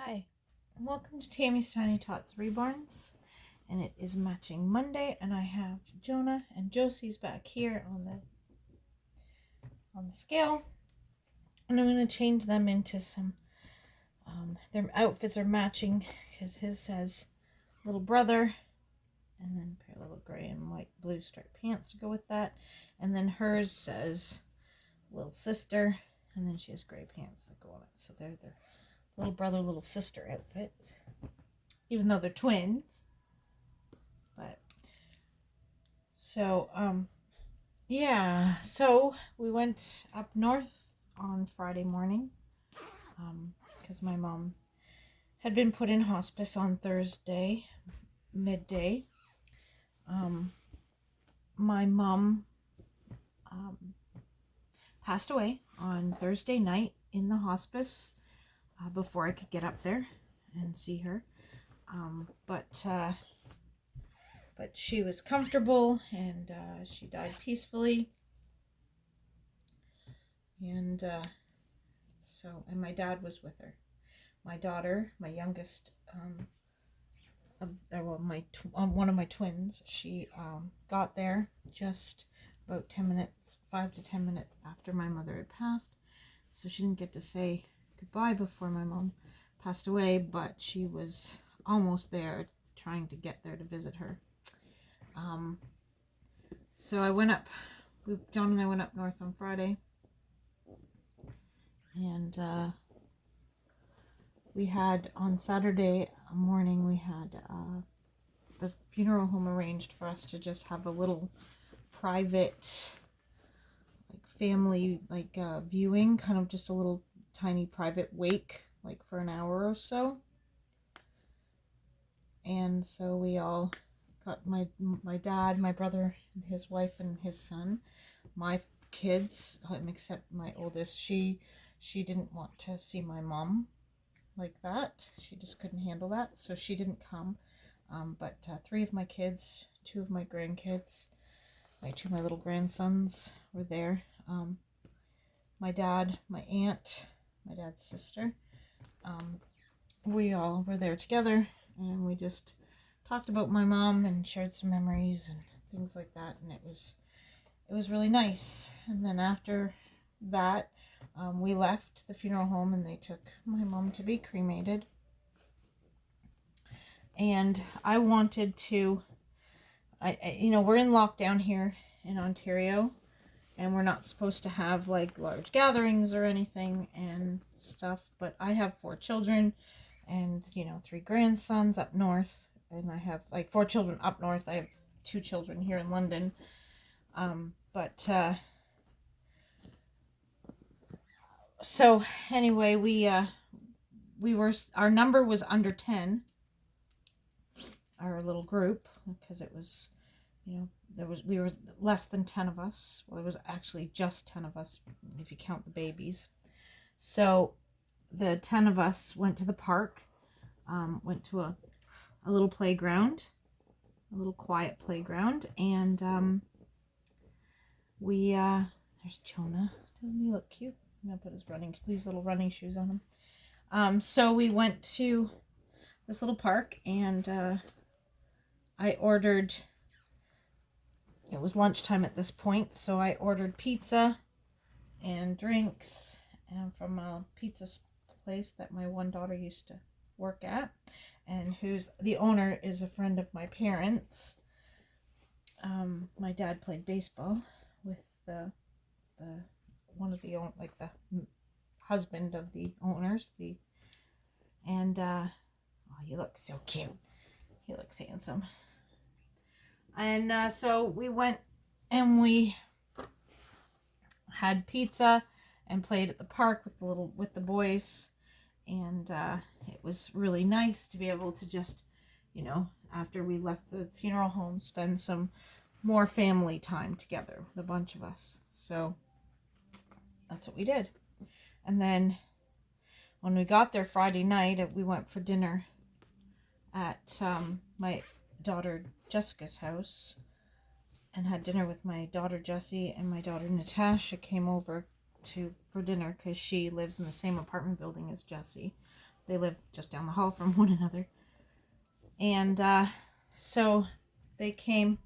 Hi, and welcome to Tammy's Tiny Tots Reborns, and it is matching Monday, and I have Jonah and Josie's back here on the scale, and I'm going to change them into some. Their outfits are matching because his says little brother, and then a pair of little gray and white blue striped pants to go with that, and then hers says little sister, and then she has gray pants that go on it. So they're their little brother, little sister outfits, even though they're twins. But so yeah, so we went up north on Friday morning because my mom had been put in hospice on Thursday midday. My mom passed away on Thursday night in the hospice before I could get up there and see her. But she was comfortable, and she died peacefully. And and my dad was with her. My daughter, my youngest, one of my twins, she got there just about 10 minutes, 5 to 10 minutes after my mother had passed. So she didn't get to say goodbye before my mom passed away, but she was almost there, trying to get there to visit her. So I went up, John and I went up north on Friday, and we had, on Saturday morning, we had the funeral home arranged for us to just have a little private, like, family, like, viewing, kind of just a little tiny private wake, like, for an hour or so. And so we all got my dad, my brother, and his wife and his son, my kids, except my oldest. She didn't want to see my mom like that. She just couldn't handle that, so she didn't come. But 3 of my kids, 2 of my grandkids, my little grandsons were there. My dad, my aunt, my dad's sister. We all were there together, and we just talked about my mom and shared some memories and things like that, and it was really nice. And then after that, we left the funeral home, and they took my mom to be cremated. And I wanted to, we're in lockdown here in Ontario, and we're not supposed to have, like, large gatherings or anything and stuff, but I have 4 children and 3 grandsons up north, and I have, like, 4 children up north. I have 2 children here in London. So anyway, our number was under 10, our little group, because it was, we were less than 10 of us. Well, it was actually just 10 of us if you count the babies. So the 10 of us went to the park, went to a little playground, a little quiet playground, and there's Jonah. Doesn't he look cute? I'm gonna put these little running shoes on him. So we went to this little park, and I ordered. It was lunchtime at this point, so I ordered pizza and drinks, and from a pizza place that my one daughter used to work at, and the owner is a friend of my parents. My dad played baseball with the husband of the owners, and he looks so cute. He looks handsome. And so we went and we had pizza and played at the park with the boys, and it was really nice to be able to just, after we left the funeral home, spend some more family time together, the bunch of us. So that's what we did. And then when we got there Friday night, we went for dinner at my daughter Jessica's house, and had dinner with my daughter Jessie, and my daughter Natasha came over for dinner because she lives in the same apartment building as Jessie. They live just down the hall from one another. And so they came,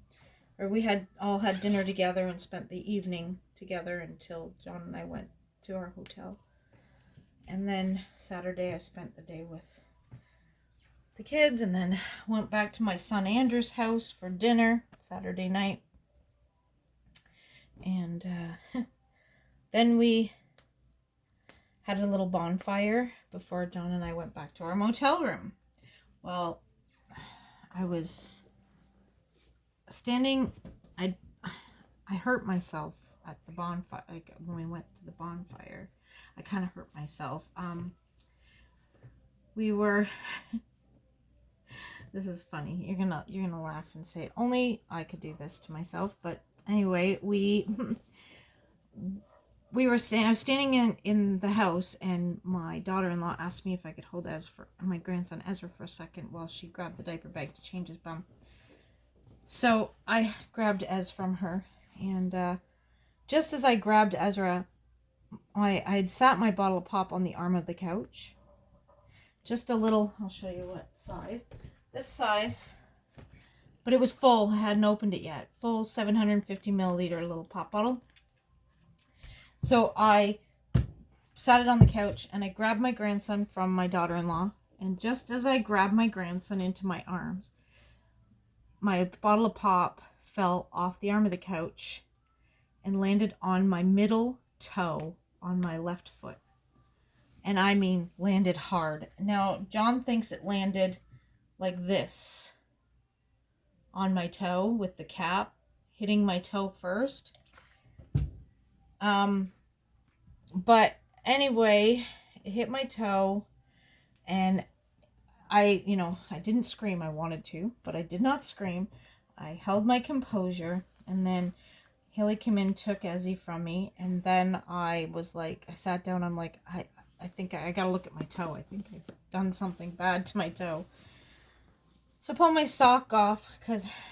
or we had all had dinner together and spent the evening together until John and I went to our hotel. And then Saturday I spent the day with the kids, and then went back to my son Andrew's house for dinner Saturday night. And then we had a little bonfire before John and I went back to our motel room. Well, I was standing, I hurt myself at the bonfire. Like when we went to the bonfire, I kind of hurt myself. We were this is funny. You're gonna laugh and say only I could do this to myself. But anyway, we were I was standing in the house, and my daughter-in-law asked me if I could hold my grandson Ezra for a second while she grabbed the diaper bag to change his bum. So I grabbed Ez from her, and just as I grabbed Ezra, I'd sat my bottle of pop on the arm of the couch. Just a little, I'll show you what size. This size, but it was full. I hadn't opened it yet. Full 750 milliliter little pop bottle. So I sat it on the couch, and I grabbed my grandson from my daughter-in-law. And just as I grabbed my grandson into my arms, my bottle of pop fell off the arm of the couch and landed on my middle toe on my left foot. And I mean landed hard. Now, John thinks it landed like this on my toe with the cap hitting my toe first. But anyway, it hit my toe, and I didn't scream. I wanted to, but I did not scream. I held my composure, and then Haley came in, took Ezzy from me, and then I sat down. I'm like, I think I gotta look at my toe. I think I've done something bad to my toe. So I pulled my sock off,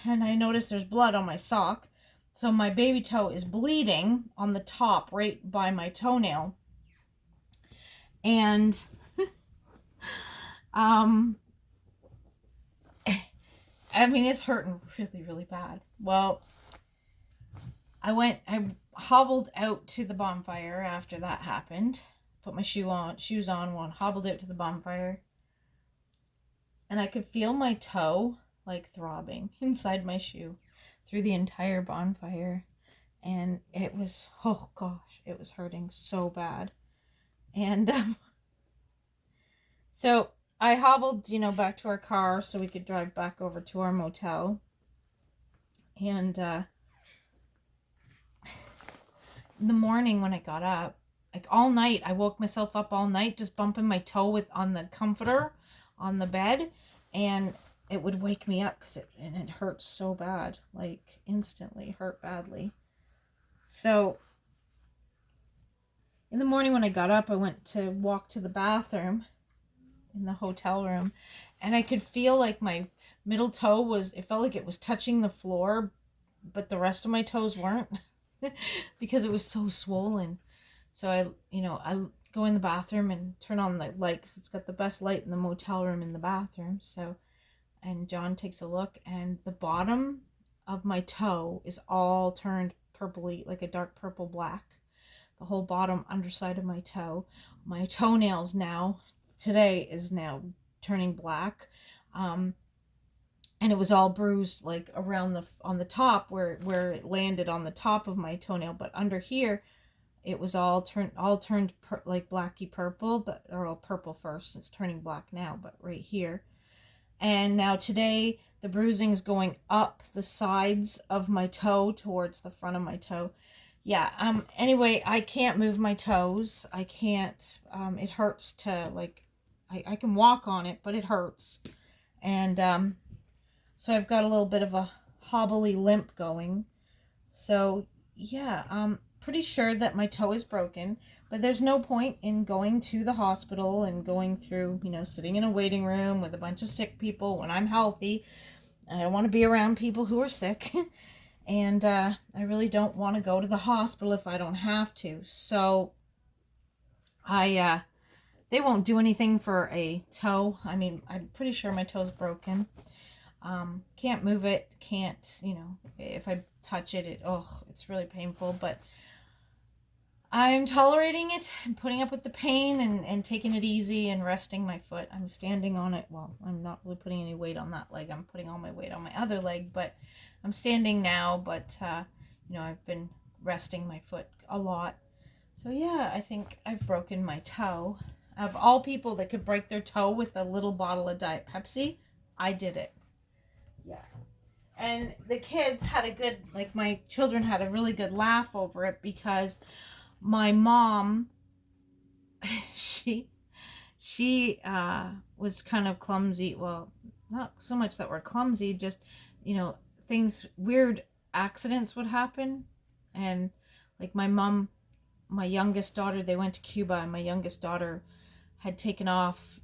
and I noticed there's blood on my sock. So my baby toe is bleeding on the top right by my toenail. And I mean, it's hurting really, really bad. Well, I hobbled out to the bonfire after that happened. Put my shoes on, hobbled out to the bonfire. And I could feel my toe like throbbing inside my shoe through the entire bonfire. And it was, oh gosh, it was hurting so bad. And so I hobbled, back to our car so we could drive back over to our motel. And in the morning when I got up, like all night, I woke myself up all night just bumping my toe on the comforter on the bed, and it would wake me up because it hurt so bad, like instantly hurt badly. So in the morning when I got up, I went to walk to the bathroom in the hotel room, and I could feel like my middle toe it felt like it was touching the floor, but the rest of my toes weren't because it was so swollen. So I go in the bathroom and turn on the light because it's got the best light in the motel room in the bathroom. So, and John takes a look, and the bottom of my toe is all turned purpley, like a dark purple black. The whole bottom underside of my toe. My toenails today is now turning black. And it was all bruised like around on the top where it landed on the top of my toenail, but under here it was all turned like blacky purple, or purple first. It's turning black now, but right here. And now today the bruising is going up the sides of my toe towards the front of my toe. Yeah. Anyway, I can't move my toes. I can't. It hurts to I can walk on it, but it hurts. And so I've got a little bit of a hobbly limp going. So yeah, pretty sure that my toe is broken, but there's no point in going to the hospital and going through, sitting in a waiting room with a bunch of sick people when I'm healthy. I don't want to be around people who are sick. And I really don't want to go to the hospital if I don't have to. So they they won't do anything for a toe. I mean, I'm pretty sure my toe's broken. Can't move it, can't, you know, if I touch it, it's really painful, but I'm tolerating it and putting up with the pain and taking it easy and resting my foot. I'm standing on it. Well, I'm not really putting any weight on that leg. I'm putting all my weight on my other leg, but I'm standing now, but, you know, I've been resting my foot a lot. So yeah, I think I've broken my toe. Of all people that could break their toe with a little bottle of Diet Pepsi, I did it. Yeah. And the kids had a good, like my children had a really good laugh over it because my mom, she was kind of clumsy. Well, not so much that we're clumsy, just, you know, things, weird accidents would happen. And like my mom, my youngest daughter, they went to Cuba, and my youngest daughter had taken off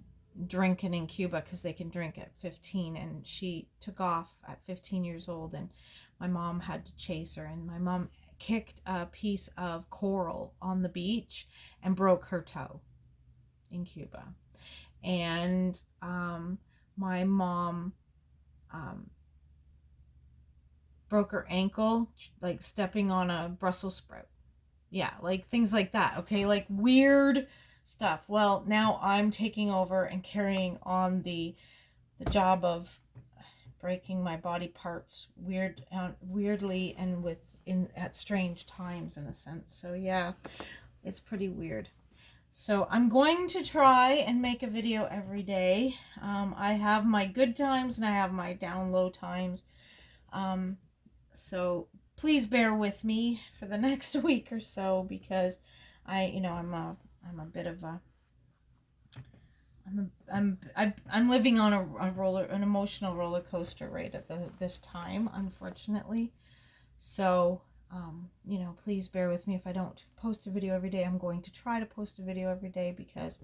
drinking in Cuba because they can drink at 15, and she took off at 15 years old, and my mom had to chase her, and my mom kicked a piece of coral on the beach and broke her toe in Cuba. And my mom broke her ankle like stepping on a Brussels sprout. Yeah, like things like that, okay? Like weird stuff. Well, now I'm taking over and carrying on the job of breaking my body parts weirdly and at strange times, in a sense. So yeah, it's pretty weird. So I'm going to try and make a video every day. I have my good times and I have my down low times. So please bear with me for the next week or so, because I'm a bit of a I'm living on an emotional roller coaster right at this time, unfortunately. So please bear with me if I don't post a video every day. I'm going to try to post a video every day because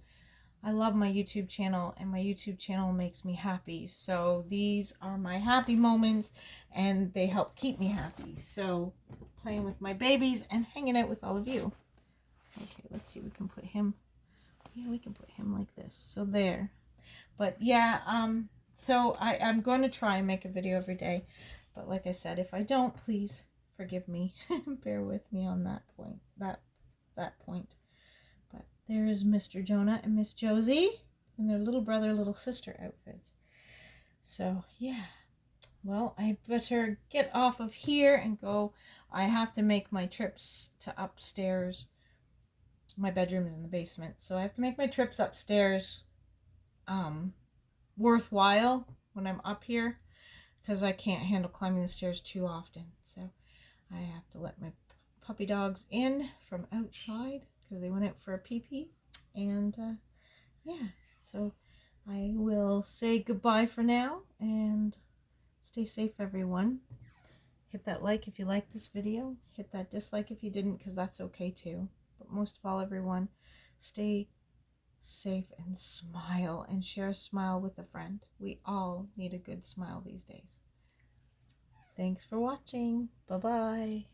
I love my YouTube channel, and my YouTube channel makes me happy. So these are my happy moments, and they help keep me happy. So playing with my babies and hanging out with all of you. Okay, let's see, we can put him like this. So there. But yeah, so I'm going to try and make a video every day. But like I said, if I don't, please forgive me. Bear with me on that point. That point. But there is Mr. Jonah and Miss Josie in their little brother, little sister outfits. So yeah. Well, I better get off of here and go. I have to make my trips to upstairs. My bedroom is in the basement, so I have to make my trips upstairs worthwhile when I'm up here, because I can't handle climbing the stairs too often. So I have to let my puppy dogs in from outside because they went out for a pee-pee. And yeah, so I will say goodbye for now, and stay safe, everyone. Hit that like if you liked this video. Hit that dislike if you didn't, because that's okay too. But most of all, everyone, stay safe and smile, and share a smile with a friend. We all need a good smile these days. Thanks for watching. Bye-bye.